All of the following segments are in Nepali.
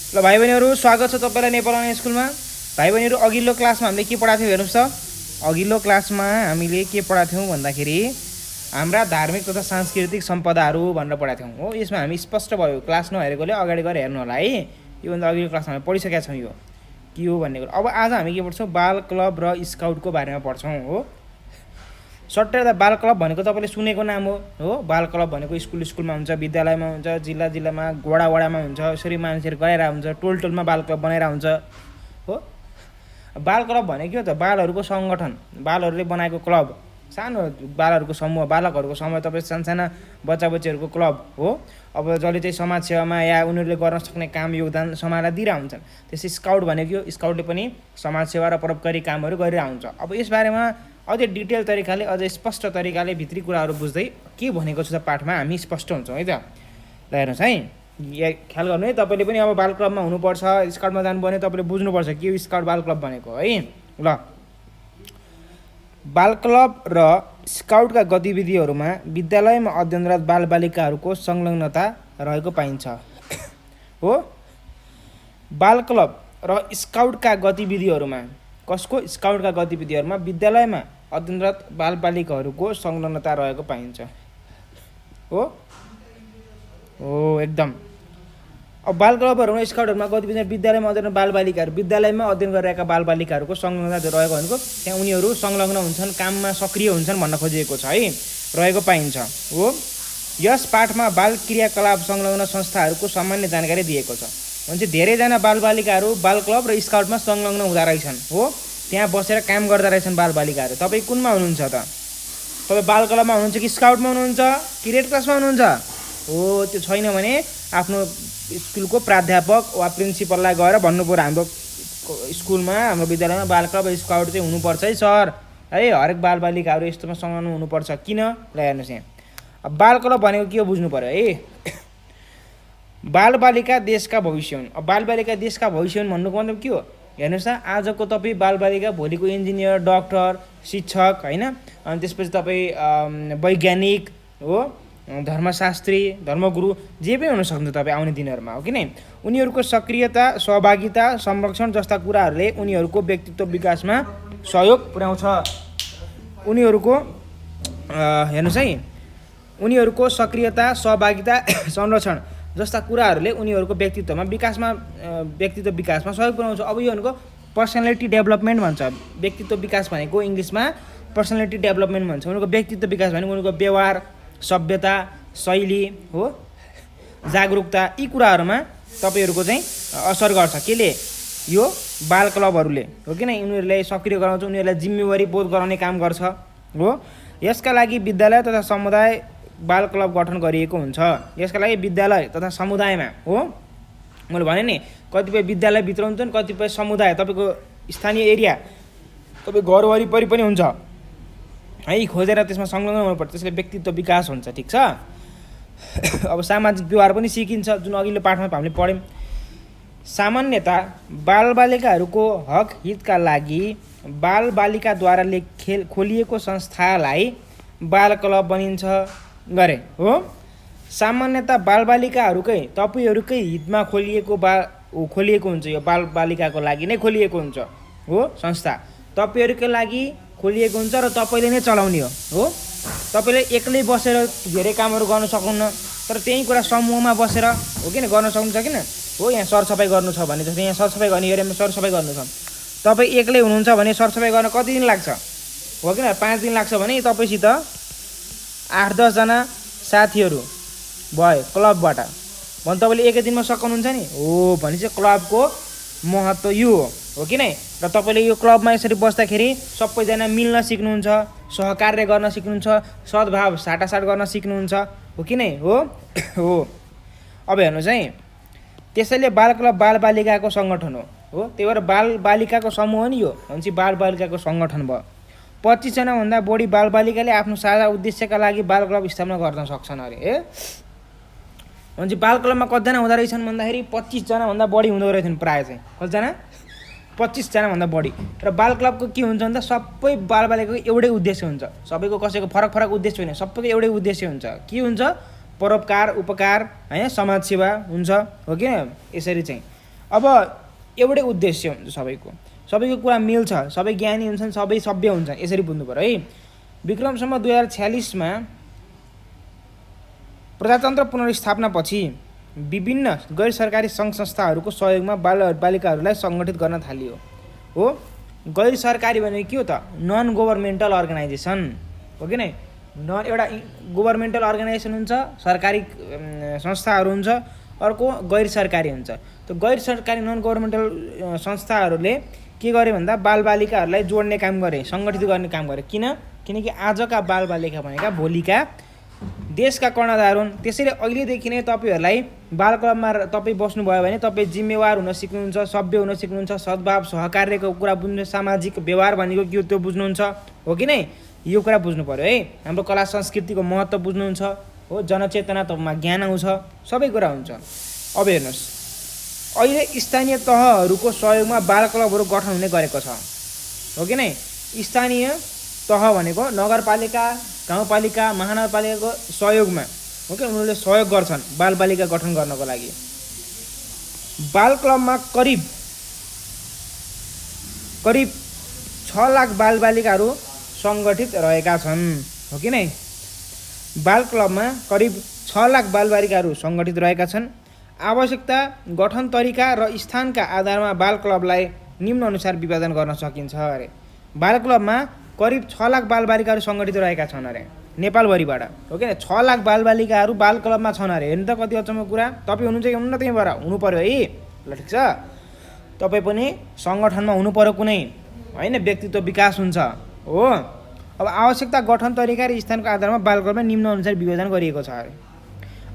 ल भाइ बहिनीहरू स्वागत छ तपाईँलाई नेपाल अनलाइन स्कुलमा। भाइ बहिनीहरू अघिल्लो क्लासमा हामीले के पढाएको थियौँ हेर्नुहोस् त। अघिल्लो क्लासमा हामीले के पढाएको थियौँ भन्दाखेरि हाम्रा धार्मिक तथा सांस्कृतिक सम्पदाहरू भनेर पढाएको थियौँ हो। यसमा हामी स्पष्ट भयो, क्लास नहेरेकोले अगाडि गएर हेर्नु होला है। योभन्दा अघिल्लो क्लासमा हामी पढिसकेका छौँ यो के हो भन्ने कुरो। अब आज हामी के पढ्छौँ, बाल क्लब र स्काउटको बारेमा पढ्छौँ हो। सट्टै बाल क्लब भनेको तपाईँले सुनेको नाम हो। बाल क्लब भनेको स्कुलमा हुन्छ, विद्यालयमा हुन्छ, जिल्लामा वडामा हुन्छ, यसरी मान्छेहरू गएर हुन्छ, टोलमा बाल क्लब बनाएर हुन्छ हो। बाल क्लब भनेको के हो त, बालहरूको सङ्गठन, बालहरूले बनाएको क्लब, सानो बालहरूको समूह, बालकहरूको समूह, तपाईँ सानसाना बच्चाबच्चीहरूको क्लब हो। अब जसले चाहिँ समाजसेवामा या उनीहरूले गर्न सक्ने काम योगदान समाजलाई दिइरहेको हुन्छन्। त्यसै स्काउट भनेको स्काउटले पनि समाजसेवा र परोपकारी कामहरू गरिरहेको हुन्छ। अब यसबारेमा अझै डिटेल तरिकाले, अझै स्पष्ट तरिकाले भित्री कुराहरू बुझ्दै के भनेको छ त पाठमा हामी स्पष्ट हुन्छौँ है त। ल हेर्नुहोस् है, ख्याल गर्नु है, तपाईँले पनि अब बाल क्लबमा हुनुपर्छ, स्काउटमा जानु भने तपाईँले बुझ्नुपर्छ के हो स्काउट बाल क्लब भनेको है। ल, बाल क्लब र स्काउटका गतिविधिहरूमा विद्यालयमा अध्ययनरत बालबालिकाहरूको संलग्नता रहेको पाइन्छ हो। बाल क्लब र स्काउटका गतिविधिहरूमा, कसको, स्काउटका गतिविधिहरूमा विद्यालयमा अध्ययनरत बालबालिकाहरूको संलग्नता रहेको पाइन्छ हो। एकदम। अब बाल क्लबहरू र स्काउटहरूमा गतिविधि विद्यालयमा अध्ययन बालबालिकाहरू, विद्यालयमा अध्ययन गरिरहेका बालबालिकाहरूको संलग्नता रहेको भनेको त्यहाँ उनीहरू संलग्न हुन्छन्, काममा सक्रिय हुन्छन् भन्न खोजिएको छ है, रहेको पाइन्छ हो। यस पाठमा बाल क्रियाकलाप संलग्न संस्थाहरूको सामान्य जानकारी दिएको छ। भने चाहिँ धेरैजना बालबालिकाहरू बाल क्लब र स्काउटमा संलग्न हुँदो रहेछन् हो। त्यहाँ बसेर काम गर्दा रहेछन् बालबालिकाहरू। तपाईँ कुनमा हुनुहुन्छ त? तपाईँ बाल क्लबमा हुनुहुन्छ कि स्काउटमा हुनुहुन्छ कि रेड क्रसमा हुनुहुन्छ हो? त्यो छैन भने आफ्नो स्कुलको प्राध्यापक वा प्रिन्सिपललाई गएर भन्नु पऱ्यो, हाम्रो स्कुलमा, हाम्रो विद्यालयमा बाल क्लब र स्काउट चाहिँ हुनुपर्छ है सर है, हरेक बालबालिकाहरू यस्तोमा संलग्न हुनुपर्छ। किन? ल हेर्नुहोस् यहाँ, अब बाल क्लब भनेको के हो बुझ्नु पऱ्यो है। बालबालिका देशका भविष्य हुन्। अब बालबालिका देशका भविष्य हुन् भन्नुको मतलब के हो हेर्नुहोस् त। आजको तपाईँ बालबालिका भोलिको इन्जिनियर, डक्टर, शिक्षक होइन, अनि त्यसपछि तपाईँ वैज्ञानिक हो, धर्मशास्त्री, धर्मगुरु, जे पनि हुन सक्नुहुन्छ तपाईँ आउने दिनहरूमा हो कि नै। उनीहरूको सक्रियता, सहभागिता, संरक्षण जस्ता कुराहरूले उनीहरूको व्यक्तित्व विकासमा सहयोग पुर्याउँछ। उनीहरूको हेर्नुहोस् है, उनीहरूको सक्रियता, सहभागिता, संरक्षण जस्ता कुराहरूले उनीहरूको व्यक्तित्व विकासमा सहयोग पुर्याउँछ। अब यो भनेको पर्सनालिटी डेभलपमेन्ट भन्छ। व्यक्तित्व विकास भनेको इङ्ग्लिसमा पर्सनालिटी डेभलपमेन्ट भन्छ। उनीहरूको व्यक्तित्व विकास भनेको उनीहरूको व्यवहार, सभ्यता, शैली हो, जागरुकता, यी कुराहरूमा तपाईँहरूको चाहिँ असर गर्छ। केले? यो बाल क्लबहरूले हो कि नै। उनीहरूलाई सक्रिय गराउँछ, उनीहरूलाई जिम्मेवारी बोध गराउने काम गर्छ हो। यसका लागि विद्यालय तथा समुदाय बाल क्लब गठन गरिएको हुन्छ। यसका लागि विद्यालय तथा समुदायमा हो, मैले भने नि, कतिपय विद्यालयभित्र हुन्छन्, कतिपय समुदाय, तपाईँको स्थानीय एरिया, तपाईँ घर वरिपरि पनि हुन्छ है, खोजेर त्यसमा संलग्न हुनुपर्छ। त्यसले व्यक्तित्व विकास हुन्छ, ठिक छ। अब सामाजिक व्यवहार पनि सिकिन्छ, जुन अघिल्लो पाठमा हामीले पढ्यौँ। सामान्यतः बालबालिकाहरूको हक हितका लागि बालबालिकाद्वारा खोलिएको संस्थालाई बाल क्लब बनिन्छ गरे हो। सामान्यतः बालबालिकाहरूकै, तपाईँहरूकै हितमा खोलिएको हुन्छ। यो बालबालिकाको लागि नै खोलिएको हुन्छ हो संस्था, तपाईँहरूकै लागि खोलिएको हुन्छ र तपाईँले नै चलाउने हो। तपाईँले एक्लै बसेर धेरै कामहरू गर्न सक्नुहुन्न, तर त्यही कुरा समूहमा बसेर हो किन गर्न सक्नुहुन्छ किन हो। यहाँ सरसफाइ गर्नु छ भने, जस्तै यहाँ सरसफाइ गर्ने एरियामा सरसफाइ गर्नु छ, तपाईँ एक्लै हुनुहुन्छ भने सरसफाइ गर्न कति दिन लाग्छ हो किन? 5 दिन लाग्छ भने तपाईँसित 8-10 जना साथीहरू भयो क्लबबाट भने तपाईँले एकै दिनमा सक्नुहुन्छ नि हो। भने चाहिँ क्लबको महत्त्व यो हो कि नै। र तपाईँले यो क्लबमा यसरी बस्दाखेरि सबैजना मिल्न सिक्नुहुन्छ, सहकार्य गर्न सिक्नुहुन्छ, सद्भाव साटासाट गर्न सिक्नुहुन्छ हो कि नै हो। अब हेर्नुहोस् है, त्यसैले बाल क्लब बालबालिकाको सङ्गठन हो। त्यही भएर बालबालिकाको समूह नि यो, भनेपछि बालबालिकाको सङ्गठन भयो। 25 जनाभन्दा बढी बालबालिकाले आफ्नो साझा उद्देश्यका लागि बाल क्लब स्थापना गर्न सक्छन् अरे। भनेपछि बाल क्लबमा कतिजना हुँदो रहेछन् भन्दाखेरि 25 जनाभन्दा बढी हुँदो रहेछन् प्रायः चाहिँ। कतिजना? 25 जनाभन्दा बढी। र बाल क्लबको के हुन्छ भन्दा सबै बालबालिकाको एउटै उद्देश्य हुन्छ। सबैको कसैको फरक फरक उद्देश्य होइन, सबैको एउटै उद्देश्य हुन्छ। के हुन्छ? परोपकार, उपकार होइन, समाजसेवा हुन्छ हो कि यसरी चाहिँ। अब एउटै उद्देश्य हुन्छ सबैको कुरा मिल्छ, सबै ज्ञानी हुन्छन्, सबै सभ्य हुन्छन्, यसरी बुझ्नु पर्यो है। विक्रमसम्म 2046 प्रजातन्त्र पुनर्स्थापनापछि विभिन्न गैर सरकारी सङ्घ संस्थाहरूको सहयोगमा बालबालिकाहरूलाई सङ्गठित गर्न थालियो हो। गैर सरकारी भनेको के हो त? नन गभर्मेन्टल अर्गनाइजेसन हो कि नै? एउटा गभर्मेन्टल अर्गनाइजेसन हुन्छ, सरकारी संस्थाहरू हुन्छ, अर्को गैर सरकारी हुन्छ। त्यो गैर सरकारी नन गभर्मेन्टल संस्थाहरूले के गरे भन्दा बालबालिकाहरूलाई जोड्ने काम गरे, सङ्गठित गर्ने काम गरे। किनकि आजका बालबालिका भनेका भोलिका देशका कर्णधार हुन्। त्यसैले अहिलेदेखि नै तपाईँहरूलाई बाल क्लबमा तपाईँ बस्नुभयो भने तपाईँ जिम्मेवार हुन सिक्नुहुन्छ, सभ्य हुन सिक्नुहुन्छ, सद्भाव सहकार्यको कुरा बुझ्नु, सामाजिक व्यवहार भनेको के हो त्यो बुझ्नुहुन्छ हो कि नै? यो कुरा बुझ्नु पऱ्यो है। हाम्रो कला संस्कृतिको महत्त्व बुझ्नुहुन्छ हो, जनचेतना तपाईँमा ज्ञान आउँछ, सबै कुरा हुन्छ। अब हेर्नुहोस्, अहिले स्थानीय तहहरूको सहयोगमा बाल क्लबहरू गठन हुने गरेको छ हो कि नै? स्थानीय तह भनेको नगरपालिका, गाउँपालिका, महानगरपालिकाको सहयोगमा हो कि उनीहरूले सहयोग गर्छन् बालबालिका गठन गर्नको लागि। बाल क्लबमा करिब 6 लाख बालबालिकाहरू सङ्गठित रहेका छन् हो कि नै? बाल क्लबमा करिब 6 लाख बालबालिकाहरू सङ्गठित रहेका छन्। आवश्यकता, गठन तरिका र स्थानका आधारमा बाल क्लबलाई निम्न अनुसार विभाजन गर्न सकिन्छ अरे। बाल क्लबमा करिब 6 लाख बालबालिकाहरू सङ्गठित रहेका छन् अरे नेपालभरिबाट हो कि 6 लाख बालबालिकाहरू बाल क्लबमा छन् अरे। हेर्नु त कति अचम्मको कुरा। तपाईँ हुनुहुन्छ कि हुनुहुन्न त्यहीँबाट हुनु पऱ्यो है। ल ठिक छ, तपाईँ पनि सङ्गठनमा हुनु पऱ्यो कुनै होइन, व्यक्तित्व विकास हुन्छ हो। अब आवश्यकता, गठन तरिका र स्थानको आधारमा बाल क्लबमा निम्न अनुसार विभाजन गरिएको छ अरे।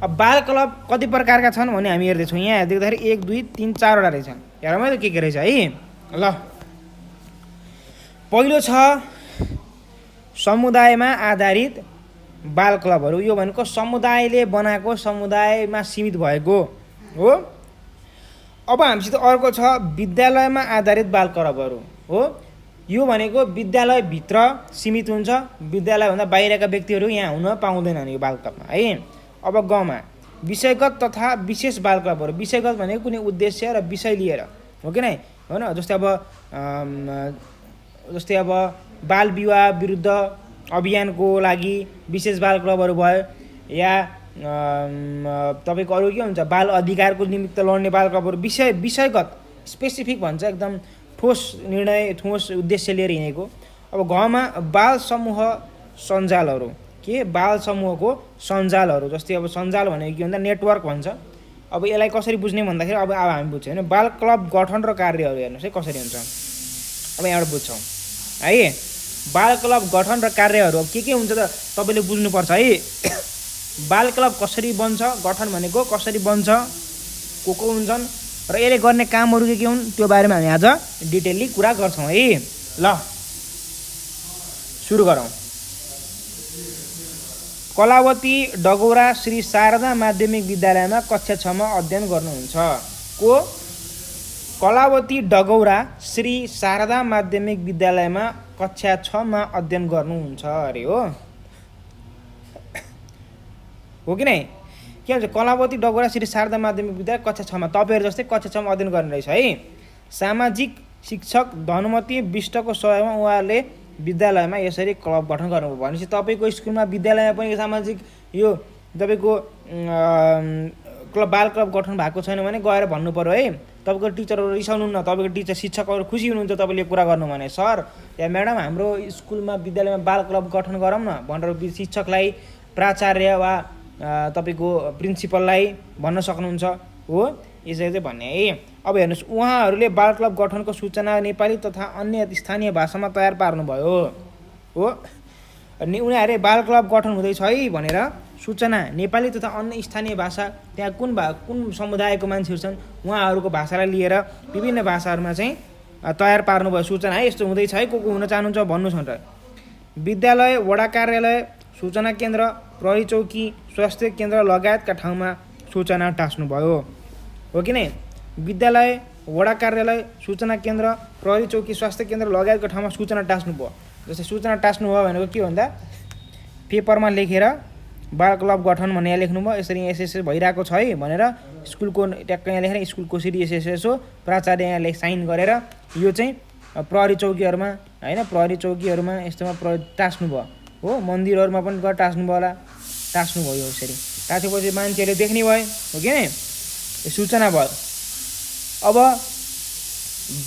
अब बाल क्लब कति प्रकारका छन् भने हामी हेर्दैछौँ। यहाँ देख्दाखेरि 1, 2, 3, 4वटा रहेछ। हेरौँ है त के रहेछ है। ल, पहिलो छ समुदायमा आधारित बाल क्लबहरू। यो भनेको समुदायले बनाएको, समुदायमा सीमित भएको हो। अब हामीसित अर्को छ विद्यालयमा आधारित बाल क्लबहरू हो। यो भनेको विद्यालयभित्र सीमित हुन्छ, विद्यालयभन्दा बाहिरका व्यक्तिहरू यहाँ हुन पाउँदैनन् यो बाल क्लबमा है। अब गाउँमा विषयगत तथा विशेष बाल क्लबहरू। विषयगत भनेको कुनै उद्देश्य र विषय लिएर हो कि नै? होइन, जस्तै अब बाल विवाह विरुद्ध अभियानको लागि विशेष बाल क्लबहरू भयो, या तपाईँको अरू के हुन्छ बाल अधिकारको निमित्त लड्ने बाल क्लबहरू। विषयगत स्पेसिफिक भन्छ, एकदम ठोस निर्णय, ठोस उद्देश्य लिएर हिँडेको। अब गाउँमा बाल समूह सञ्जालहरू, के बाल समूहको सञ्जालहरू। जस्तै अब सञ्जाल भनेको के भन्दा नेटवर्क भन्छ। अब यसलाई कसरी बुझ्ने भन्दाखेरि अब हामी बुझ्छौँ होइन, बाल क्लब गठन र कार्यहरू हेर्नुहोस् है कसरी हुन्छ। अब यहाँबाट बुझ्छौँ है, बाल क्लब गठन र कार्यहरू अब के हुन्छ त तपाईँले बुझ्नुपर्छ है। बाल क्लब कसरी बन्छ, गठन भनेको कसरी बन्छ, को हुन्छन् र यसले गर्ने कामहरू के हुन्, त्यो बारेमा हामी आज डिटेलली कुरा गर्छौँ है। ल, सुरु गरौँ। कलावती डगौरा श्री शारदा माध्यमिक विद्यालयमा कक्षा 6 मा अध्ययन गर्नुहुन्छ को? कलावती डगौरा श्री शारदा माध्यमिक विद्यालयमा कक्षा 6 मा अध्ययन गर्नुहुन्छ अरे हो कि नै? के भन्छ, कलावती डगौरा श्री शारदा माध्यमिक विद्यालय कक्षा 6 मा। तपाईँहरू जस्तै कक्षा 6 मा अध्ययन गर्ने रहेछ है। सामाजिक शिक्षक धनुमती विष्टको सहयोगमा उहाँले विद्यालयमा यसरी क्लब गठन गर्नुभयो भनेपछि तपाईँको स्कुलमा विद्यालयमा पनि सामाजिक यो तपाईँको बाल क्लब गठन भएको छैन भने गएर भन्नु पऱ्यो है। तपाईँको टिचरहरू रिसाउनुहुन्न, तपाईँको टिचर शिक्षकहरू खुसी हुनुहुन्छ तपाईँले कुरा गर्नु भने, सर या म्याडम हाम्रो स्कुलमा विद्यालयमा बाल क्लब गठन गरौँ न भनेर शिक्षकलाई, प्राचार्य वा तपाईँको प्रिन्सिपललाई भन्न सक्नुहुन्छ हो। यसरी चाहिँ भन्ने है। अब हेर्नुहोस्, उहाँहरूले बाल क्लब गठनको सूचना नेपाली तथा अन्य स्थानीय भाषामा तयार पार्नुभयो हो। अनि उनीहरूले बाल क्लब गठन हुँदैछ है भनेर सूचना नेपाली तथा अन्य स्थानीय भाषा, त्यहाँ कुन समुदायको मान्छेहरू छन् उहाँहरूको भाषालाई लिएर विभिन्न भाषाहरूमा चाहिँ तयार पार्नुभयो सूचना है। यस्तो हुँदैछ है, को हुन चाहनुहुन्छ भन्नुहोस् न त। विद्यालय, वडा कार्यालय, सूचना केन्द्र, प्रहरी चौकी, स्वास्थ्य केन्द्र लगायतका ठाउँमा सूचना टाँस्नुभयो हो कि नै? विद्यालय, वडा कार्यालय, सूचना केन्द्र, प्रहरी चौकी, स्वास्थ्य केन्द्र लगायतको ठाउँमा सूचना टाँस्नुभयो। जस्तै सूचना टाँस्नुभयो भनेको के भन्दा पेपरमा लेखेर बाल क्लब गठन भनेर यहाँ लेख्नुभयो। यसरी यहाँ एसएसएस भइरहेको छ है भनेर स्कुलको ट्याक्क यहाँ लेखेर स्कुल कसरी एसएसएस हो प्राचार्य यहाँले साइन गरेर यो चाहिँ प्रहरी चौकीहरूमा होइन प्रहरी चौकीहरूमा यस्तोमा टाँस्नुभयो हो। मन्दिरहरूमा पनि गएर टाँस्नुभयो होला, टाँस्नुभयो यसरी। टाँसेपछि मान्छेहरूले देख्ने भयो हो कि नै, सूचना भयो। अब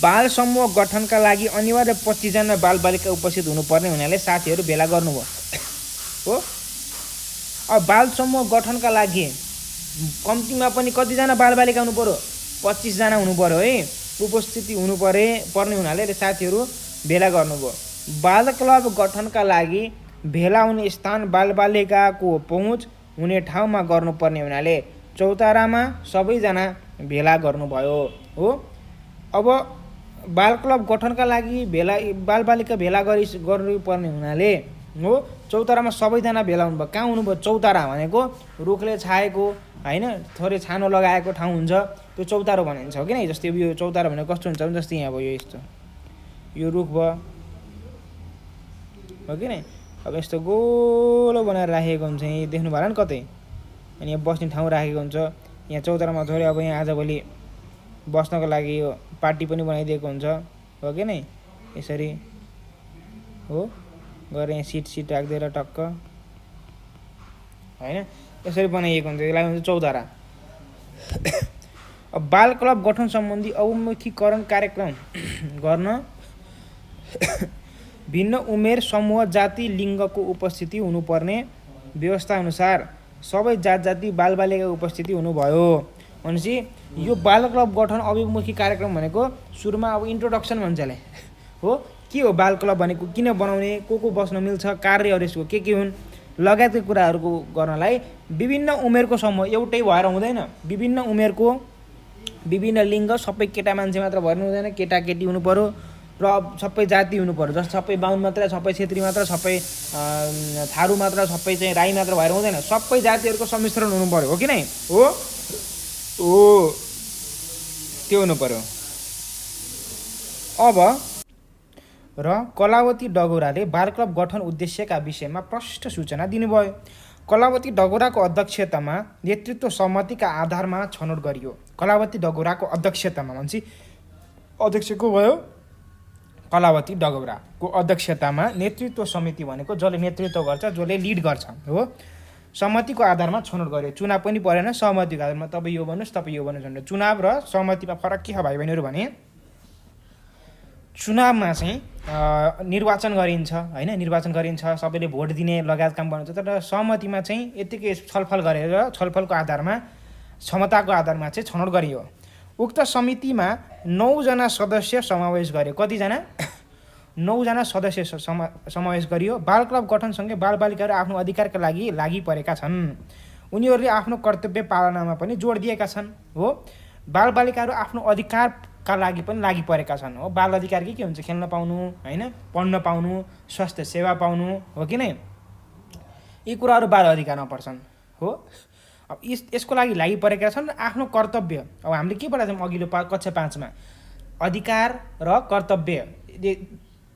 बाल समूह गठनका लागि अनिवार्य 25 जना बालबालिका उपस्थित हुनुपर्ने हुनाले साथीहरू भेला गर्नुभयो हो। अब बाल समूह गठनका लागि कम्तीमा पनि कतिजना बालबालिका हुनु पर्यो? 25 जना हुनु पर्यो है, उपस्थिति पर्ने हुनाले साथीहरू भेला गर्नुभयो। बाल क्लब गठनका लागि भेला हुने स्थान बालबालिकाको पहुँच हुने ठाउँमा गर्नुपर्ने हुनाले चौतारामा सबैजना भेला गर्नुभयो हो। अब बाल क्लब गठनका लागि बालबालिका भेला गर्नुपर्ने हुनाले हो चौतारामा सबैजना भेला हुनुभयो। कहाँ हुनुभयो? चौतारा भनेको रुखले छाएको होइन थोरै छानो लगाएको ठाउँ हुन्छ, त्यो चौतारो भनिन्छ हो कि नै। जस्तै यो चौतारो भनेको कस्तो हुन्छ भने जस्तै यहाँ भयो यस्तो, यो रुख भयो हो कि नै। अब यस्तो गोलो बनाएर राखेको हुन्छ, यहीँ देख्नु भएन नि कतै, अनि यहाँ बस्ने ठाउँ राखेको हुन्छ। यहाँ चौतारामा थोरै अब यहाँ आजभोलि बस्नको लागि यो पार्टी पनि बनाइदिएको हुन्छ हो कि नै। यसरी हो गएर यहाँ सिट राखिदिएर टक्क होइन यसरी बनाइएको हुन्छ, यसलाई भन्छ चौतारा। अब बाल क्लब गठन सम्बन्धी अवमुखीकरण कार्यक्रम गर्न भिन्न उमेर समूह जाति लिङ्गको उपस्थिति हुनुपर्ने व्यवस्था अनुसार सबै जाति बालबालिका उपस्थिति हुनुभयो। भनेपछि यो बाल क्लब गठन अभिमुखी कार्यक्रम भनेको सुरुमा अब इन्ट्रोडक्सन भन्छ यसलाई हो। के हो बाल क्लब भनेको, किन बनाउने, को बस्न मिल्छ, कार्यहरू यसको के हुन् लगायतको कुराहरूको गर्नलाई विभिन्न उमेरको समूह, एउटै भएर हुँदैन, विभिन्न उमेरको विभिन्न लिङ्ग, सबै केटा मान्छे मात्र भएर हुँदैन, केटाकेटी हुनु पर्यो र सबै जाति हुनु पर्यो। जस्तो सबै बाहुन मात्र, सबै छेत्री मात्र, सबै थारू मात्र, सबै चाहिँ राई मात्र भएर हुँदैन, सबै जातिहरूको सम्मिश्रण हुनु पर्यो हो कि नै हो। त्यो हुनु पर्यो। अब र कलावती डगौराले बाल क्लब गठन उद्देश्यका विषयमा प्रष्ट सूचना दिनुभयो। कलावती डगौराको अध्यक्षतामा नेतृत्व सहमतिका आधारमा छनौट गरियो। कलावती डगौराको अध्यक्षतामा भन्छ अध्यक्ष को भयो? कलावती डगौराको अध्यक्षतामा नेतृत्व समिति भनेको जसले नेतृत्व गर्छ, जसले लिड गर्छ हो। सहमतिको आधारमा छनौट गर्यो। चुनाव पनि परेन, सहमतिको आधारमा तपाईँ यो भन्नुहोस् तपाईँ यो भन्नुहोस् भनेर। चुनाव र सहमतिमा फरक के छ भाइ बहिनीहरू भने चुनावमा चाहिँ निर्वाचन गरिन्छ होइन, निर्वाचन गरिन्छ, सबैले भोट दिने लगायत काम गर्नुहुन्छ। तर सहमतिमा चाहिँ यतिकै छलफल गरेर छलफलको आधारमा क्षमताको आधारमा चाहिँ छनौट गरियो। उक्त समितिमा 9 जना सदस्य समावेश गर्यो। कतिजना? 9 जना सदस्य समावेश गरियो। बाल क्लब गठनसँगै बालबालिकाहरू आफ्नो अधिकारका लागि परेका छन्। उनीहरूले आफ्नो कर्तव्य पालनामा पनि जोड दिएका छन् हो। बालबालिकाहरू आफ्नो अधिकारका लागि पनि लागि परेका छन् हो। बाल अधिकार के हुन्छ? खेल्न पाउनु होइन, पढ्न पाउनु, स्वास्थ्य सेवा पाउनु हो कि नै, यी कुराहरू बाल अधिकारमा पर्छन् हो। अब यसको लागि परेका छन्। आफ्नो कर्तव्य, अब हामीले के पढाएको छौँ अघिल्लो कक्षा 5 मा, अधिकार र कर्तव्य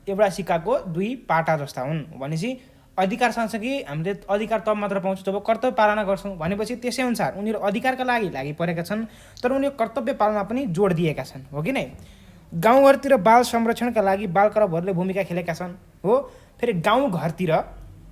एउटा सिक्काको 2 पाटा जस्ता हुन्। भनेपछि अधिकार सँगसँगै हामीले अधिकार तब मात्र पाउँछौँ जब कर्तव्य पालना गर्छौँ। भनेपछि त्यसै अनुसार उनीहरू अधिकारका लागि परेका छन्, तर उनीहरू कर्तव्य पालना पनि जोड दिएका छन् हो कि नै। गाउँघरतिर बाल संरक्षणका लागि बाल क्लबहरूले भूमिका खेलेका छन् हो। फेरि गाउँघरतिर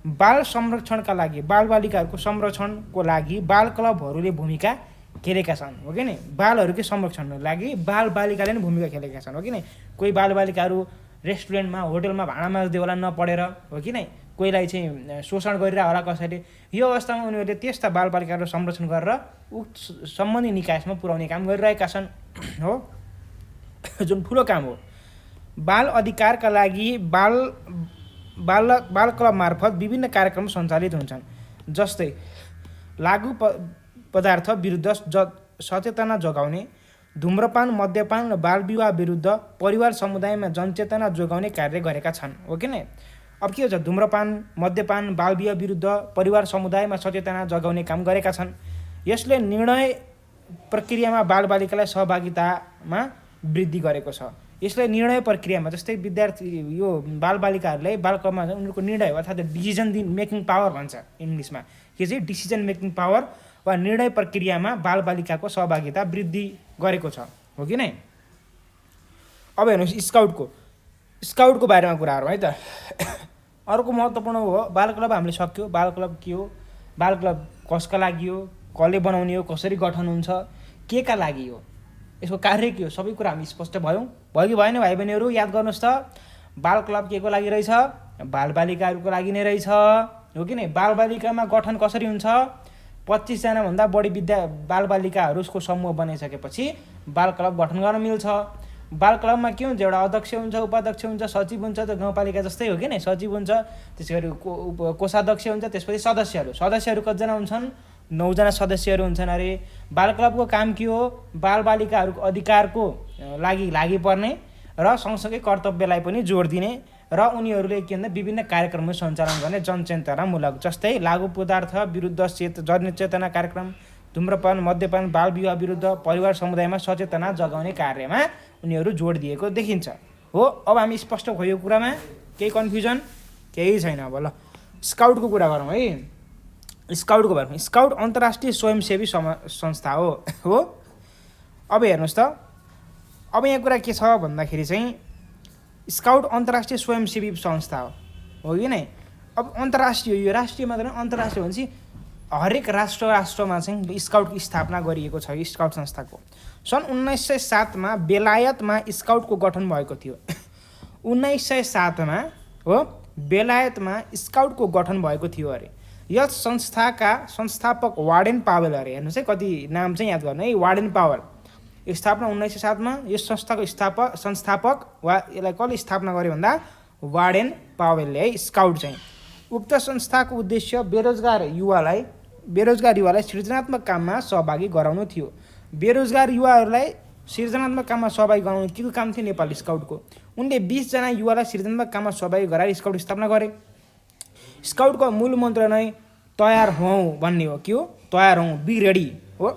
बाल संरक्षणका लागि, बालबालिकाहरूको संरक्षणको लागि बाल क्लबहरूले भूमिका खेलेका छन् हो कि नै। बालहरूकै संरक्षणको लागि बालबालिकाले नै भूमिका खेलेका छन् हो कि नै। कोही बालबालिकाहरू रेस्टुरेन्टमा, होटलमा भाँडा माझ्दै होला नपढेर हो कि नै, कोहीलाई चाहिँ शोषण गरिरह होला कसैले। यो अवस्थामा उनीहरूले त्यस्ता बालबालिकाहरू संरक्षण गरेर उक्त सम्बन्धित निकायमा पुर्याउने काम गरिरहेका छन् हो, जुन ठुलो काम हो। बाल अधिकारका लागि बाल क्लब मार्फत विभिन्न कार्यक्रम सञ्चालित हुन्छन्। जस्तै लागु पदार्थ विरुद्ध सचेतना जगाउने, धूम्रपान, मद्यपान र बालविवाह विरुद्ध परिवार समुदायमा जनचेतना जोगाउने कार्य गरेका छन् हो कि नै। अब के हुन्छ? धूम्रपान, मद्यपान, बालविवाह विरुद्ध परिवार समुदायमा सचेतना जगाउने काम गरेका छन्। यसले निर्णय प्रक्रियामा बालबालिकालाई सहभागितामा वृद्धि गरेको छ। यसले निर्णय प्रक्रियामा, जस्तै विद्यार्थी यो बालबालिकाहरूलाई बाल क्लबमा उनीहरूको निर्णय अर्थात् डिसिजन मेकिङ पावर भन्छ इङ्ग्लिसमा, के चाहिँ डिसिजन मेकिङ पावर वा निर्णय प्रक्रियामा बालबालिकाको सहभागिता वृद्धि गरेको छ, हो कि नै। अब हेर्नुहोस् स्काउटको बारेमा कुराहरू है त। अर्को महत्त्वपूर्ण हो बाल क्लब। हामीले सक्यो बाल क्लब के हो, बाल क्लब कसका लागि हो, कसले बनाउने हो, कसरी गठन हुन्छ, के का लागि हो, यसको कार्य के हो, सबै कुरा हामी स्पष्ट भयो कि भएन भाइ बहिनीहरू? याद गर्नुहोस् त, बाल क्लब के को लागि रहेछ? बालबालिकाहरूको लागि नै रहेछ, हो कि नै। बालबालिकामा गठन कसरी हुन्छ? 25 जनाभन्दा बढी बालबालिकाहरूको समूह बनाइसकेपछि बाल क्लब गठन गर्न मिल्छ। बाल क्लबमा के हुन्छ? एउटा अध्यक्ष हुन्छ, उपाध्यक्ष हुन्छ, सचिव हुन्छ, त गाउँपालिका जस्तै हो कि नै, सचिव हुन्छ, त्यसै गरी कोषाध्यक्ष हुन्छ, त्यसपछि सदस्यहरू कतिजना हुन्छन्? 9 जना सदस्यहरू हुन्छन्। अरे बाल क्लबको काम के हो? बालबालिकाहरूको अधिकारको लागि पर्ने र सँगसँगै कर्तव्यलाई पनि जोड दिने र उनीहरूले के भन्दा विभिन्न कार्यक्रमहरू सञ्चालन गर्ने जनचेतनामूलक, जस्तै लागु पदार्थ विरुद्ध जनचेतना कार्यक्रम, धुम्रपान, मद्यपान, बाल विवाह विरुद्ध, परिवार समुदायमा सचेतना जगाउने कार्यमा उनीहरू जोड दिएको देखिन्छ, हो। अब हामी स्पष्ट भयो कुरामा, केही कन्फ्युजन केही छैन। अब ल स्काउटको कुरा गरौँ है। स्काउटको बारेमा, स्काउट अन्तर्राष्ट्रिय स्वयंसेवी संस्था हो। अब हेर्नुहोस् त, अब यहाँ कुरा के छ भन्दाखेरि चाहिँ स्काउट अन्तर्राष्ट्रिय स्वयंसेवी संस्था हो कि नै। अब अन्तर्राष्ट्रिय, यो राष्ट्रिय मात्र होइन, अन्तर्राष्ट्रिय भनेपछि हरेक राष्ट्रमा चाहिँ स्काउटको स्थापना गरिएको छ। स्काउट संस्थाको सन् 1907 बेलायतमा स्काउटको गठन भएको थियो। 1907 हो बेलायतमा स्काउटको गठन भएको थियो अरे। यस संस्थाका संस्थापक वार्डेन पावेल अरे। हेर्नुहोस् है, कति नाम चाहिँ याद गर्नु है। वार्डेन पावेल, स्थापना 1907 यस संस्थाको संस्थापक वा यसलाई कसले स्थापना गर्यो भन्दा वार्डेन पावेलले है। स्काउट चाहिँ उक्त संस्थाको उद्देश्य बेरोजगार युवालाई सृजनात्मक काममा सहभागी गराउनु थियो। बेरोजगार युवाहरूलाई सृजनात्मक काममा सहभागी गराउनु के को काम थियो? नेपाल स्काउटको। उनले 20 जना युवालाई सृजनात्मक काममा सहभागी गराएर स्काउट स्थापना गरे। स्काउटको मूल मन्त्र नै तयार हौँ भन्ने हो। के हो? तयार हौँ, बी रेडी हो,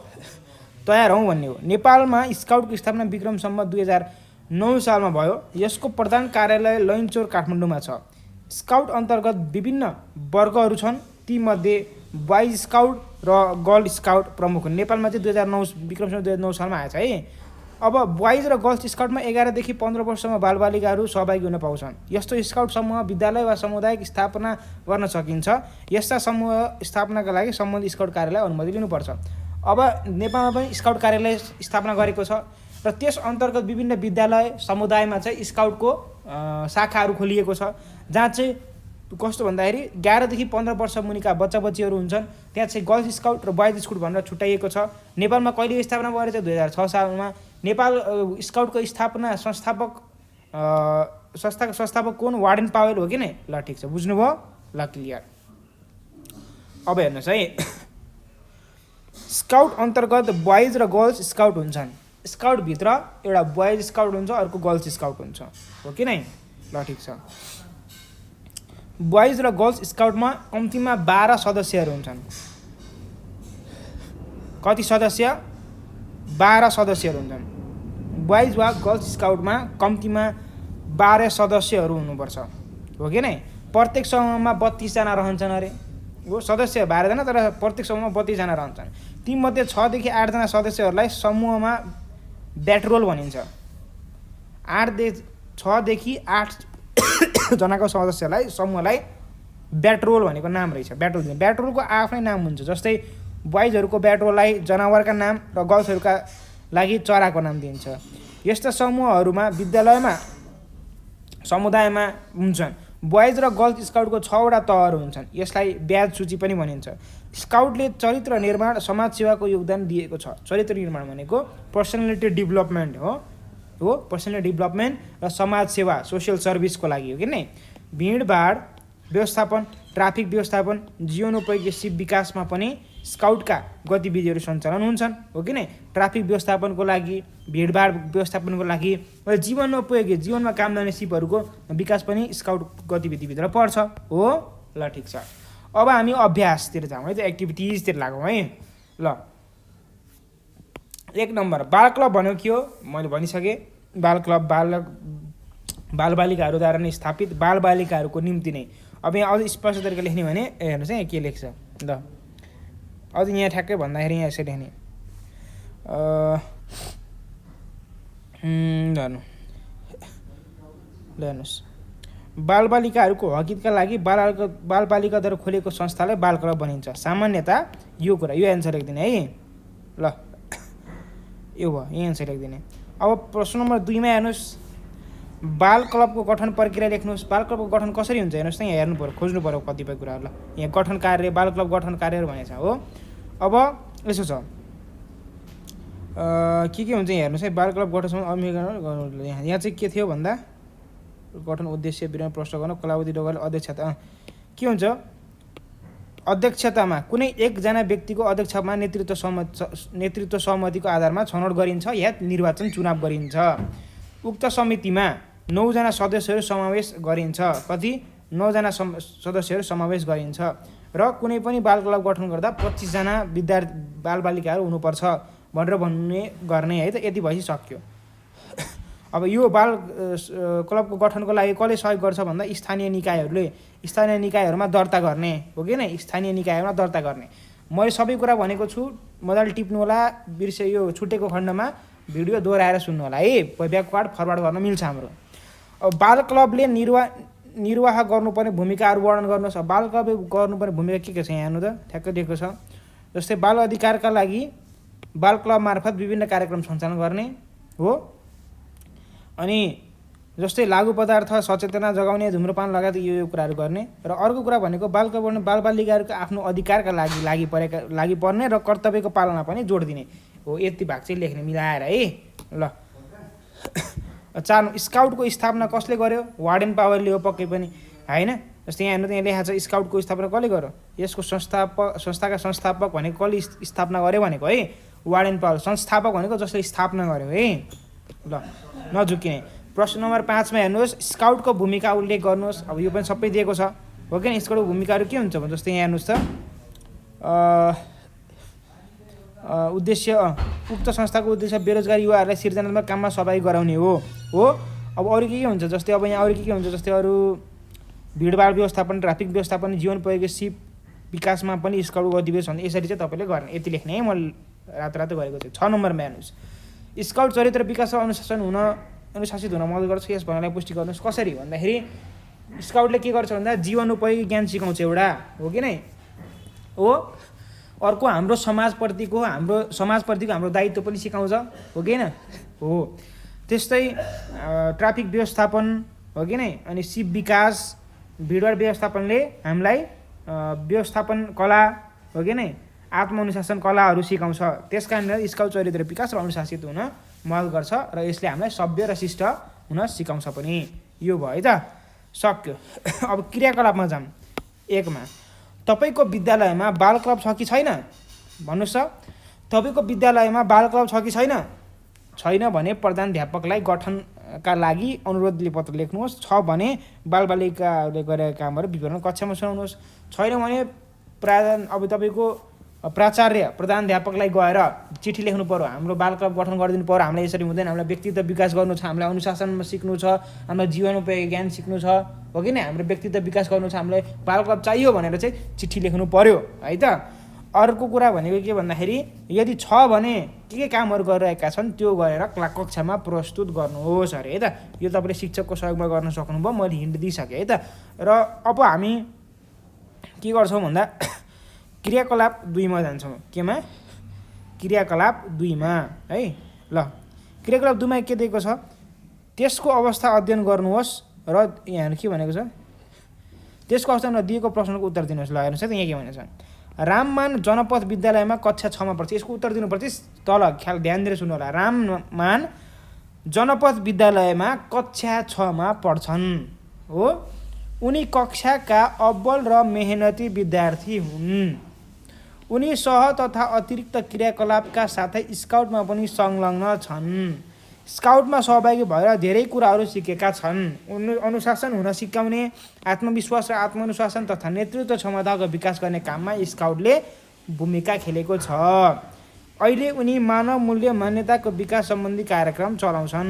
तयार हौँ भन्ने हो। नेपालमा स्काउटको स्थापना विक्रमसम्म 2009 सालमा भयो। यसको प्रधान कार्यालय लैनचौर काठमाडौँमा छ। स्काउट अन्तर्गत विभिन्न वर्गहरू छन्, तीमध्ये बोइज स्काउट र गर्ल स्काउट प्रमुख हुन्। नेपालमा चाहिँ 2009 विक्रमसम्म 2009 सालमा आएछ है। अब बोइज र गर्ल्स स्काउटमा 11 देखि 15 वर्षसम्म बालबालिकाहरू सहभागी हुन पाउँछन्। यस्तो स्काउट समूह विद्यालय वा सामुदायिक स्थापना गर्न सकिन्छ। यस्ता समूह स्थापनाका लागि सम्बन्धित स्काउट कार्यालय अनुमति लिनुपर्छ। अब नेपालमा पनि स्काउट कार्यालय स्थापना गरेको छ र त्यस अन्तर्गत विभिन्न विद्यालय समुदायमा चाहिँ स्काउटको शाखाहरू खोलिएको छ, जहाँ चाहिँ कस्तो भन्दाखेरि 11 देखि 15 वर्ष मुनिका बच्चा बच्चीहरू हुन्छन्। त्यहाँ चाहिँ गर्ल्स स्काउट र बोइज स्काउट भनेर छुट्याइएको छ। नेपालमा कहिले स्थापना गरेको छ? 2006 सालमा। नेपाल स्काउटको संस्थाको संस्थापक कोन? वार्डेन पावेल हो कि नै। ल ठिक छ, बुझ्नुभयो? ल क्लियर। अब हेर्नुहोस् है, स्काउट अन्तर्गत बोइज र गर्ल्स स्काउट हुन्छन्। स्काउटभित्र एउटा बोइज स्काउट हुन्छ, अर्को गर्ल्स स्काउट हुन्छ, हो कि नै। ल ठिक छ। बोइज र गर्ल्स स्काउटमा कम्तीमा 12 सदस्यहरू हुन्छन्। कति सदस्य? 12 सदस्यहरू हुन्छन्। बोइज वा गर्ल्स स्काउटमा कम्तीमा 12 सदस्यहरू हुनुपर्छ, हो कि नै। प्रत्येक समूहमा 32 जना रहन्छन् अरे। हो, सदस्य 12 जना, तर प्रत्येक समूहमा 32 जना रहन्छन्। तीमध्ये 6 देखि 8 जना सदस्यहरूलाई समूहमा ब्याटरोल भनिन्छ। 6 देखि 8 जनाको सदस्यलाई समूहलाई ब्याटरोल भनेको नाम रहेछ। ब्याटरोलको आफ्नै नाम हुन्छ, जस्तै बोइजहरूको ब्याटरोललाई जनावरका नाम र गर्ल्सहरूका लागि चराको नाम दिइन्छ। यस्ता समूहहरूमा विद्यालयमा समुदायमा हुन्छन्। बोइज र गर्ल्स स्काउटको 6 वटा तहहरू हुन्छन्। यसलाई ब्याज सूची पनि भनिन्छ। स्काउटले चरित्र निर्माण, समाज सेवाको योगदान दिएको छ। चरित्र निर्माण भनेको पर्सनालिटी डेभलपमेन्ट हो, पर्सनालिटी डेभलपमेन्ट र समाज सेवा, सोसियल सर्भिसको लागि हो कि नै। भिडभाड व्यवस्थापन, ट्राफिक व्यवस्थापन, जीवनोपयोगी सिप विकासमा पनि स्काउटका गतिविधिहरू सञ्चालन हुन्छन्, हो कि नै। ट्राफिक व्यवस्थापनको लागि, भिडभाड व्यवस्थापनको लागि र जीवनोपयोगी जीवनमा काम गर्ने सिपहरूको विकास पनि स्काउट गतिविधिभित्र पर्छ, हो। ल ठिक छ। अब हामी अभ्यासतिर जाउँ है, त एक्टिभिटिजतिर लागौँ है। ल 1 नम्बर बाल क्लब भन्यो के हो? मैले भनिसकेँ। बाल क्लब बालबालिकाहरूद्वारा नै स्थापित बालबालिकाहरूको निम्ति नै। अब यहाँ अझ स्पष्ट तरिकाले लेख्ने भने हेर्नुहोस् है, के लेख्छ ल। अझ यहाँ ठ्याक्कै भन्दाखेरि यहाँ यसरी नि गर्नु ल हेर्नुहोस्, बालबालिकाहरूको हकितका लागि बालबालिकाद्वारा खोलेको संस्थालाई बाल क्लब भनिन्छ। सामान्यतः यो कुरा, यो एन्सर लेखिदिने है। ल यो भयो, यो एन्सर लेखिदिने। अब प्रश्न नम्बर 2 मा हेर्नुहोस्, बाल क्लबको गठन प्रक्रिया लेख्नुहोस्। बाल क्लबको गठन कसरी हुन्छ हेर्नुहोस् त, यहाँ हेर्नु पऱ्यो, खोज्नु पऱ्यो कतिपय कुराहरू। ल यहाँ गठन कार्य, बाल क्लब गठन कार्यहरू भनेको छ हो। अब यसो छ के हुन्छ यहाँ हेर्नुहोस् है। बाल क्लब गठन यहाँ चाहिँ के थियो भन्दा गठन उद्देश्य विवरण प्रश्न गर्न कलावती ढोकाले अध्यक्षता के हुन्छ, अध्यक्षतामा कुनै एकजना व्यक्तिको अध्यक्षमा नेतृत्व सहमतिको आधारमा छनौट गरिन्छ या निर्वाचन चुनाव गरिन्छ। उक्त समितिमा 9 जना सदस्यहरू समावेश गरिन्छ। कति? 9 जना सदस्यहरू समावेश गरिन्छ। र कुनै पनि बाल क्लब गठन गर्दा 25 जना बालबालिकाहरू हुनुपर्छ भनेर गर्ने है त। यति भएपछि सक्यो। अब यो बाल क्लबको गठनको लागि कसले सहयोग गर्छ भन्दा स्थानीय निकायहरूले, स्थानीय निकायहरूमा दर्ता गर्ने हो कि नै, स्थानीय निकायमा दर्ता गर्ने। मैले सबै कुरा भनेको छु, मजाले टिप्नु होला, यो छुटेको खण्डमा भिडियो दोहोऱ्याएर सुन्नु होला है, ब्याकवार्ड फरवार्ड गर्न मिल्छ हाम्रो। अब बाल क्लबले निर्वाह गर्नुपर्ने भूमिकाहरू वर्णन गर्नुहोस्। अब बाल क्लबले गर्नुपर्ने भूमिका के छ यहाँ हेर्नु त, ठ्याक्कै दिएको छ। जस्तै बाल अधिकारका लागि बाल क्लब मार्फत विभिन्न कार्यक्रम सञ्चालन गर्ने हो। अनि जस्तै लागु पदार्थ सचेतना जगाउने, धुम्रपान लगायत यो कुराहरू गर्ने। र अर्को कुरा भनेको बाल क्लब बालबालिकाहरूको आफ्नो अधिकारका लागि पर्ने र कर्तव्यको पालना पनि जोड दिने हो। यति भाग चाहिँ लेख्ने मिलाएर है। ल 4 स्काउटको स्थापना कसले गर्यो? वार्डेन पावरले हो पक्कै पनि हैन। जस्तै यहाँ हेर्नु, यहाँ लेखाएको छ स्काउटको स्थापना कसले गर्यो? यसको संस्थाका संस्थापक भनेको कसले स्थापना गर्यो भनेको है, वार्डेन पावर। संस्थापक भनेको जसले स्थापना गर्यो है। ल नझुक्किने। प्रश्न नम्बर 5 मा हेर्नुहोस्, स्काउटको भूमिका उल्लेख गर्नुहोस्। अब यो पनि सबै दिएको छ हो कि स्काउटको भूमिकाहरू के हुन्छ भने जस्तै यहाँ हेर्नुहोस् त, उद्देश्य उक्त संस्थाको उद्देश्य बेरोजगार युवाहरूलाई सृजनात्मक काममा सहभागी गराउने हो। अब अरू के हुन्छ जस्तै, अब यहाँ अरू के हुन्छ जस्तै अरू भिडभाड व्यवस्थापन, ट्राफिक व्यवस्थापन, जीवनोपयोगी सिप विकासमा पनि स्काउटको गतिविधि छन्। यसरी चाहिँ तपाईँले गर्ने। यति लेख्ने है, मैले रातो गरेको थिएँ। 6 नम्बरमा हेर्नुहोस्, स्काउट चरित्र विकास र अनुशासित हुन मद्दत गर्छ। यस भन्नलाई पुष्टि गर्नुहोस्। कसरी भन्दाखेरि स्काउटले के गर्छ भन्दा जीवनोपयोगी ज्ञान सिकाउँछ एउटा हो कि नै हो। अर्को हाम्रो समाजप्रतिको हाम्रो दायित्व पनि सिकाउँछ हो कि होइन हो। त्यस्तै ट्राफिक व्यवस्थापन हो कि नै, अनि सिप विकास, भिडभाड व्यवस्थापनले हामीलाई व्यवस्थापन कला हो कि नै, आत्मअनुशासन कलाहरू सिकाउँछ। त्यस कारण स्काउट चरित्र विकास र अनुशासित हुन मद्दत गर्छ र यसले हामीलाई सभ्य र शिष्ट हुन सिकाउँछ पनि। यो भयो है त, सक्यो। अब क्रियाकलापमा जाऊँ। 1 मा तपाईँको विद्यालयमा बाल क्लब छ कि छैन भन्नुहोस् त। तपाईँको विद्यालयमा बाल क्लब छ कि छैन? छैन भने प्रधानाध्यापकलाई गठनका लागि अनुरोधले पत्र लेख्नुहोस्। छ भने बालबालिकाहरूले गरेका कामहरू विवरण कक्षामा सुनाउनुहोस्। छैन भने अब तपाईँको प्राचार्य प्रधानाध्यापकलाई गएर चिठी लेख्नु पर्यो, हाम्रो बाल क्लब गठन गरिदिनु पर्यो, हामीलाई यसरी हुँदैन, हामीलाई व्यक्तित्व विकास गर्नु छ, हामीलाई अनुशासनमा सिक्नु छ, हामीलाई जीवनोपयोगी ज्ञान सिक्नु छ हो कि नै, हाम्रो व्यक्तित्व विकास गर्नु छ, हामीलाई बाल क्लब चाहियो भनेर चाहिँ चिठी लेख्नु पर्यो है त। अर्को कुरा भनेको के भन्दाखेरि यदि छ भने के कामहरू गरिरहेका छन् त्यो गरेर कक्षामा प्रस्तुत गर्नुहोस् अरे है त। यो तपाईँले शिक्षकको सहयोगमा गर्न सक्नुभयो, मैले हिन्ट दिइसकेँ है त। र अब हामी के गर्छौँ भन्दा क्रियाकलाप 2 मा जान्छौँ। केमा? क्रियाकलाप 2 मा है। ल क्रियाकलाप 2 मा के दिएको छ, त्यसको अवस्था अध्ययन गर्नुहोस् र यहाँ के भनेको छ, त्यसको अवस्थामा दिएको प्रश्नको उत्तर दिनुहोस्। ल हेर्नुहोस् है त, यहाँ के भनेको छ, राममान जनपथ विद्यालयमा कक्षा 6 मा पढ्छ। यसको उत्तर दिनुपर्छ तल, ख्याल ध्यान दिएर सुन्नु होला। राममान जनपथ विद्यालयमा कक्षा 6 मा पढ्छन् हो। उनी कक्षाका अव्वल र मेहनती विद्यार्थी हुन्। उनी सह तथा अतिरिक्त क्रियाकलापका साथै स्काउटमा पनि संलग्न छन्। स्काउटमा सहभागी भएर धेरै कुराहरू सिकेका छन्। अनुशासन हुन सिकाउने, आत्मविश्वास र आत्मअनुशासन तथा नेतृत्व क्षमताको विकास गर्ने काममा स्काउटले भूमिका खेलेको छ। अहिले उनी मानव मूल्य मान्यताको विकास सम्बन्धी कार्यक्रम चलाउँछन्।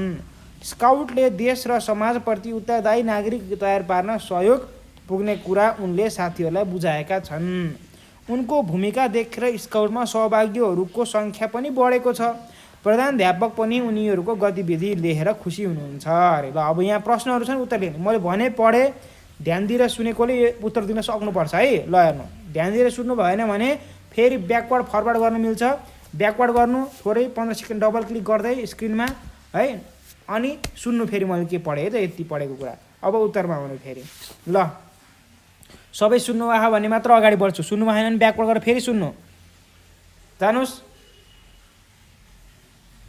स्काउटले देश र समाजप्रति उत्तरदायी नागरिक तयार पार्न सहयोग पुग्ने कुरा उनले साथीहरूलाई बुझाएका छन्। उनको भूमिका देखेर स्काउटमा सहभागीहरूको सङ्ख्या पनि बढेको छ। प्रधानाध्यापक पनि उनीहरूको गतिविधि लेखेर खुसी हुनुहुन्छ अरे। ल अब यहाँ प्रश्नहरू छन्, उत्तर दिने। मैले भने पढेँ, ध्यान दिएर सुनेकोले उत्तर दिन सक्नुपर्छ है। ल हेर्नु, ध्यान दिएर सुन्नु भएन भने फेरि ब्याकवर्ड फरवर्ड गर्न मिल्छ। ब्याकवर्ड गर्नु, थोरै 15 सेकेन्ड डबल क्लिक गर्दै स्क्रिनमा है, अनि सुन्नु फेरि मैले के पढेँ त, यति पढेको कुरा। अब उत्तरमा आउनु फेरि। ल सबै सुन्नु आयो भने मात्र अगाडि बढ्छु, सुन्नु भएन भने ब्याकवर्ड गरेर फेरि सुन्नु। जानुहोस्।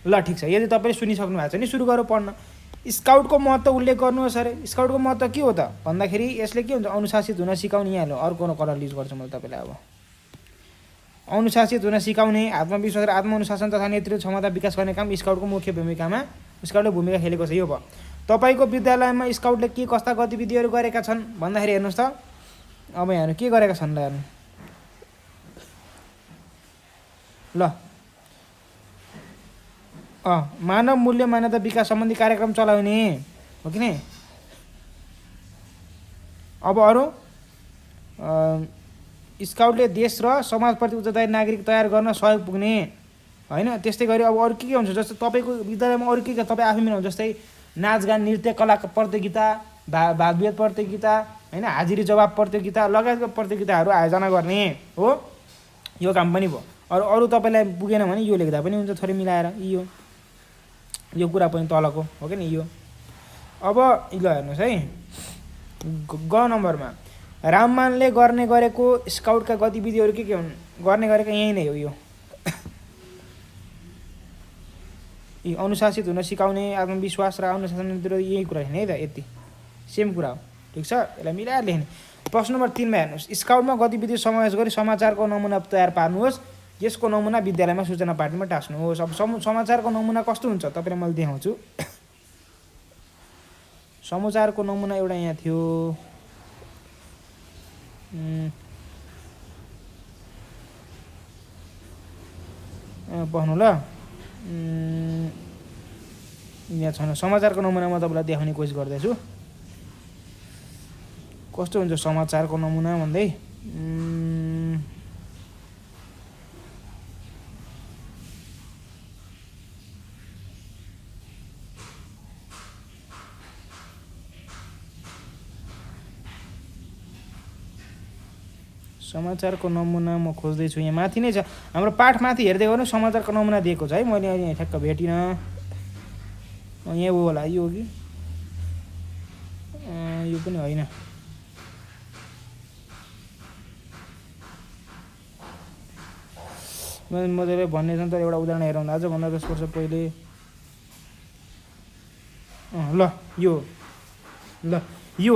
ल ठिक छ, यदि तपाईँले सुनिसक्नु भएको छ भने सुरु गरौँ पढ्न। स्काउटको महत्त्व उल्लेख गर्नुहोस् अरे। स्काउटको महत्त्व के हो त भन्दाखेरि यसले के हुन्छ, अनुशासित हुन सिकाउने। यहाँ अर्को कलर युज गर्छु मैले तपाईँलाई। अब अनुशासित हुन सिकाउने, आत्मविश्वास र आत्मअनुशासन तथा नेतृत्व क्षमता विकास गर्ने काम स्काउटको मुख्य भूमिकामा स्काउटले भूमिका खेलेको छ। यो भयो। तपाईँको विद्यालयमा स्काउटले के कस्ता गतिविधिहरू गरेका छन् भन्दाखेरि हेर्नुहोस् त। अब यहाँ के गरेका छन् ल हेर्नु। ल मानव मूल्य मान्यता विकास सम्बन्धी कार्यक्रम चलाउने हो कि नि। अब अरू स्काउटले देश र समाजप्रति उत्तरदायी नागरिक तयार गर्न सहयोग पुग्ने होइन। त्यस्तै गरी अब अरू के हुन्छ, जस्तो तपाईँको विद्यालयमा अरू के तपाईँ आफै मिलाउनु, जस्तै नाचगान, नृत्य, कला प्रतियोगिता, भागविभेद प्रतियोगिता होइन, हाजिरी जवाब प्रतियोगिता लगायतको प्रतियोगिताहरू आयोजना गर्ने हो। यो काम पनि भयो। अरू तपाईँलाई पुगेन भने यो लेख्दा पनि हुन्छ, थोरै मिलाएर। यो कुरा पनि तलको हो कि नि यो। अब ल हेर्नुहोस् है, ग नम्बरमा राममानले गर्ने गरेको स्काउटका गतिविधिहरू के हुन्, गर्ने गरेको यही नै हो। यो अनुशासित हुन सिकाउने, आत्मविश्वास र अनुशासन, यही कुरा लेख्ने है त, यति सेम कुरा हो। ठिक छ, यसलाई मिलाएर लेख्ने। प्रश्न नम्बर 3 मा हेर्नुहोस्, स्काउटमा गतिविधि समावेश गरी समाचारको नमुना तयार पार्नुहोस्। यसको नमुना विद्यालयमा सूचना पार्टीमा टाँस्नुहोस्। अब समाचारको नमुना कस्तो हुन्छ तपाईँलाई मैले देखाउँछु। समाचारको नमुना एउटा यहाँ थियो, पढ्नु ल। यहाँ छैन समाचारको नमुना, म तपाईँलाई देखाउने कोसिस गर्दैछु कस्तो हुन्छ समाचारको नमुना भन्दै। समाचारको नमुना म खोज्दैछु, यहाँ माथि नै छ हाम्रो पाठ माथि हेर्दै गर्नु। समाचारको नमुना दिएको छ है, मैले यहाँ ठ्याक्क भेटिनँ। यहाँ हो होला, यो हो कि यो पनि होइन। मजाले भन्ने छ नि त, एउटा उदाहरण हेरौँ। आजभन्दा 10 वर्ष पहिले ल यो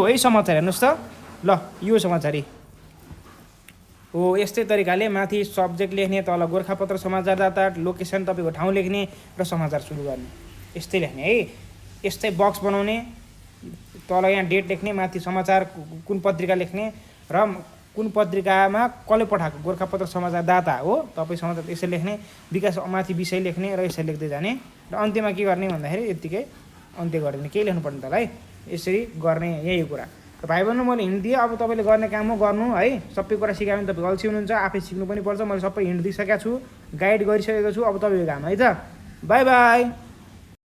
है समाचार, हेर्नुहोस् त। ल यो समाचार हो। यस्तै तरिकाले माथि सब्जेक्ट लेख्ने, तल गोर्खापत्र समाचारदाता, लोकेसन तपाईँको ठाउँ लेख्ने र समाचार सुरु गर्ने। यस्तै लेख्ने है। यस्तै बक्स बनाउने, तल यहाँ डेट लेख्ने, माथि समाचार कुन पत्रिका लेख्ने र कुन पत्रिकामा कसले पठाएको, गोर्खापत्र समाचारदाता हो तपाईँ समाचार, यसरी लेख्ने। विकास माथि विषय लेख्ने र यसरी लेख्दै जाने र अन्त्यमा के गर्ने भन्दाखेरि यत्तिकै अन्त्य गरिदिने, केही लेख्नु पर्ने तँलाई, यसरी गर्ने। यही कुरा भाइ बहिनी मैले हिन्ट दिएँ। अब तपाईँले गर्ने काम हो गर्नु है। सबै कुरा सिकायो भने तपाईँ अल्छी हुनुहुन्छ, आफै सिक्नु पनि पर्छ। मैले सबै हिन्ट दिइसकेको छु, गाइड गरिसकेको छु। अब तपाईँको काम है त। By by.